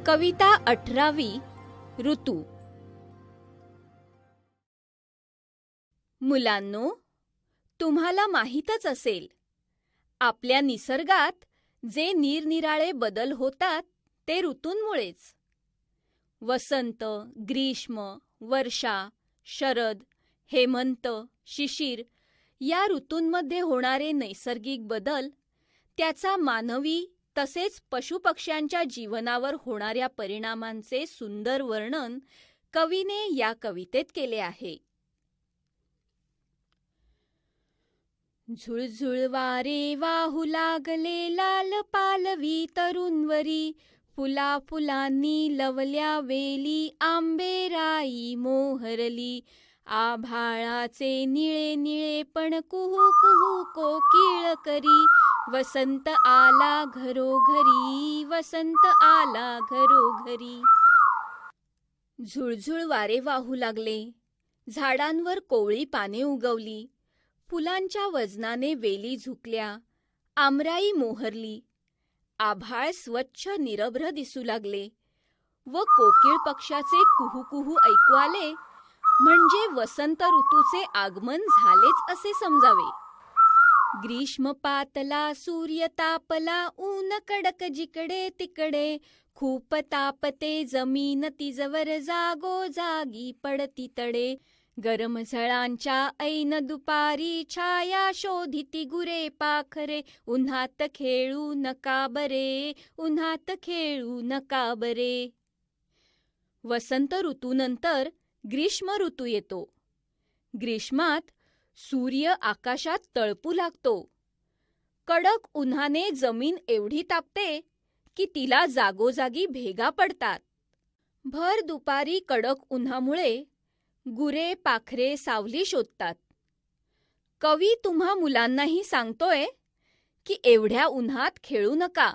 कविता 18वी ऋतू. मुलांनो, तुम्हाला माहीतच असेल, आपल्या निसर्गात जे निरनिराळे बदल होतात ते ऋतूंमुळेच. वसंत, ग्रीष्म, वर्षा, शरद, हेमंत, शिशिर या ऋतूंमध्ये होणारे नैसर्गिक बदल, त्याचा मानवी तसेच पशुपक्ष्यांच्या जीवनावर होणाऱ्या परिणामांचे सुंदर वर्णन कवीने या कवितेत केले आहे. झुळझुळ वारे वाहू लागले, लाल पालवी तरुणवरी, फुला फुलांनी लवल्या वेली, आंबेराई मोहरली. आभाळाचे निळे निळे पण कुहू कुहू कोकिळ करी, वसंत आला घरोघरी, वसंत आला घरोघरी. झुळझुळ वारे वाहू लागले, झाडांवर कोवळी पाने उगवली, फुलांच्या वजनाने वेली झुकल्या, आमराई मोहरली. आभाळ स्वच्छ निरभ्र दिसू लागले व कोकिळ पक्षाचे कुहू कुहू ऐकू आले, म्हणजे वसंत ऋतूचे आगमन झालेच असे समजावे. ग्रीष्म पातला, सूर्य तापला, ऊन कडक जिकडे तिकडे, खूप तापते जमीन तिजवर, जागोजागी पडती तडे. गरम झळांच्या ऐन दुपारी, छाया शोधिती गुरे पाखरे, उन्हात खेळू नका बरे, उन्हात खेळू नका बरे. वसंत ऋतूनंतर ग्रीष्म ऋतू येतो. ग्रीष्मात सूर्य आकाशात तळपू लागतो. कडक उन्हाने जमीन एवढी तापते की तिला जागोजागी भेगा पडतात. भर दुपारी कडक उन्हामुळे गुरे पाखरे सावली शोधतात. कवी तुम्हा मुलांनाही सांगतोय की एवढ्या उन्हात खेळू नका.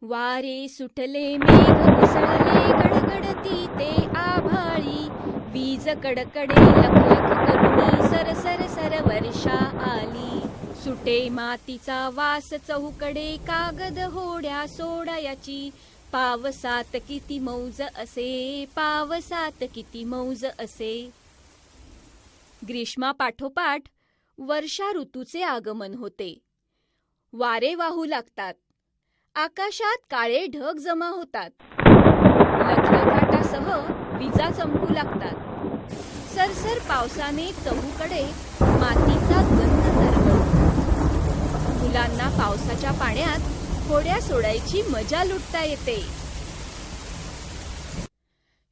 वारे सुटले, मेघ उसळले, गडगडती ते आभाळी, वीज कडकडे लखलख करुनी, सरसर सर वर्षा आली. सुटे मातीचा वास चहूकडे, कागद होड्या सोडायाची, पावसात किती मौज असे, पावसात किती मौज असे. ग्रीष्मापाठोपाठ वर्षा ऋतूचे आगमन होते. वारे वाहू लागतात. आकाशात काळे ढग जमा होतात. लखलखाटासह विजा चमकू लागतात. सरसर पावसाने चहूकडे मातीचा गंध तरळतो. मुलांना पावसाच्या पाण्यात होड्या सोडायची मजा लुटता येते.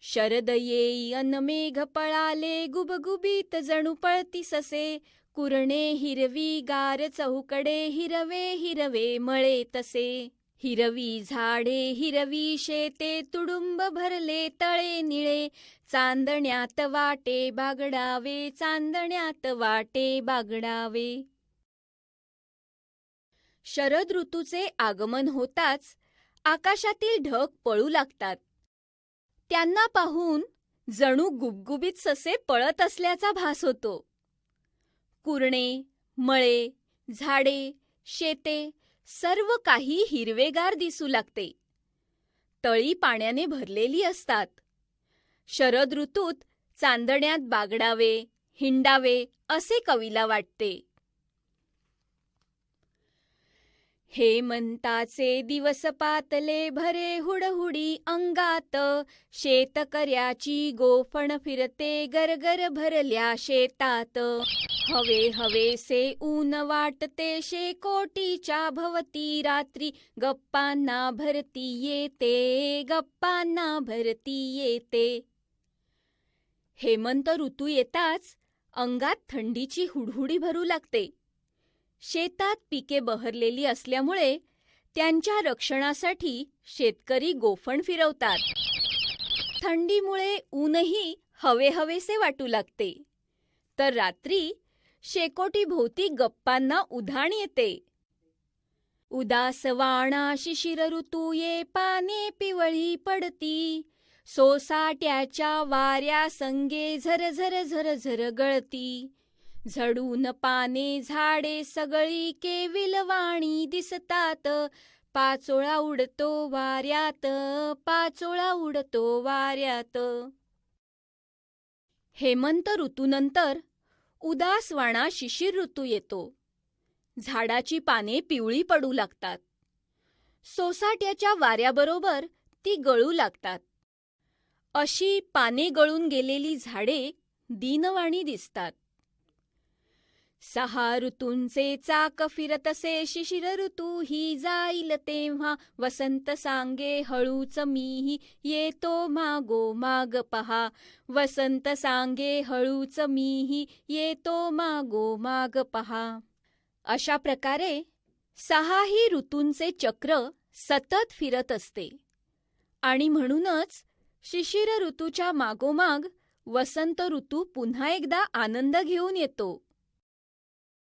शरद येई अन मेघ पळाले, गुबगुबीत जणू पळती ससे, कुरणे हिरवी गार चहूकडे, हिरवे हिरवे मळे तसे. हिरवी झाडे हिरवी शेते, तुडुंब भरले तळे निळे, चांदण्यात वाटे बागडावे, चांदण्यात वाटे बागडावे. शरद ऋतूचे आगमन होताच आकाशातील ढग पळू लागतात. त्यांना पाहून जणू गुबगुबीत ससे पळत असल्याचा भास होतो. कुरणे, मळे, झाडे, शेते सर्व काही हिरवेगार दिसू लागते. तळी पाण्याने भरलेली असतात. शरद ऋतूत चांदण्यात बागडावे, हिंडावे असे कवीला वाटते. हेमंताचे दिवस पातले, भरे हुडहुडी अंगात, शेतकऱ्याची गोफण फिरते, गरगर भरल्या शेतात. हवे हवेसे ऊन वाटते, शेकोटीच्या भवती रात्री, गप्पांना भरती येते, गप्पांना भरती येते. हेमंत ऋतू येताच अंगात थंडीची हुडहुडी भरू लागते. शेतात पिके बहरलेली असल्यामुळे त्यांच्या रक्षणासाठी शेतकरी गोफण फिरवतात. थंडीमुळे ऊनही हवेहवेसे वाटू लागते. तर रात्री शेकोटीभोवती गप्पांना उधाण येते. उदास वाणा शिशिर ऋतू ये, पाने पिवळी पडती, सोसाट्याच्या वाऱ्या संगे झरझर झरझर गळती. झडून पाने झाडे सगळी, केविलवाणी दिसतात, पाचोळा उडतो वाऱ्यात, पाचोळा उडतो वाऱ्यात. हेमंत ऋतूनंतर उदासवाणा शिशिर ऋतू येतो. झाडाची पाने पिवळी पडू लागतात. सोसाट्याच्या वाऱ्याबरोबर ती गळू लागतात. अशी पाने गळून गेलेली झाडे दीनवाणी दिसतात. 6 ऋतूंचे चाक फिरतसे शिशिर ऋतू ही जाईल तेव्हा, वसंत सांगे हळूच मीही येतो मागो माग पहा. वसंत सांगे हळूच मीही येतो मागो माग पहा. अशा प्रकारे 6ही ऋतूंचे चक्र सतत फिरत असते आणि म्हणूनच शिशिर ऋतूच्या मागोमाग वसंत ऋतू पुन्हा एकदा आनंद घेऊन येतो.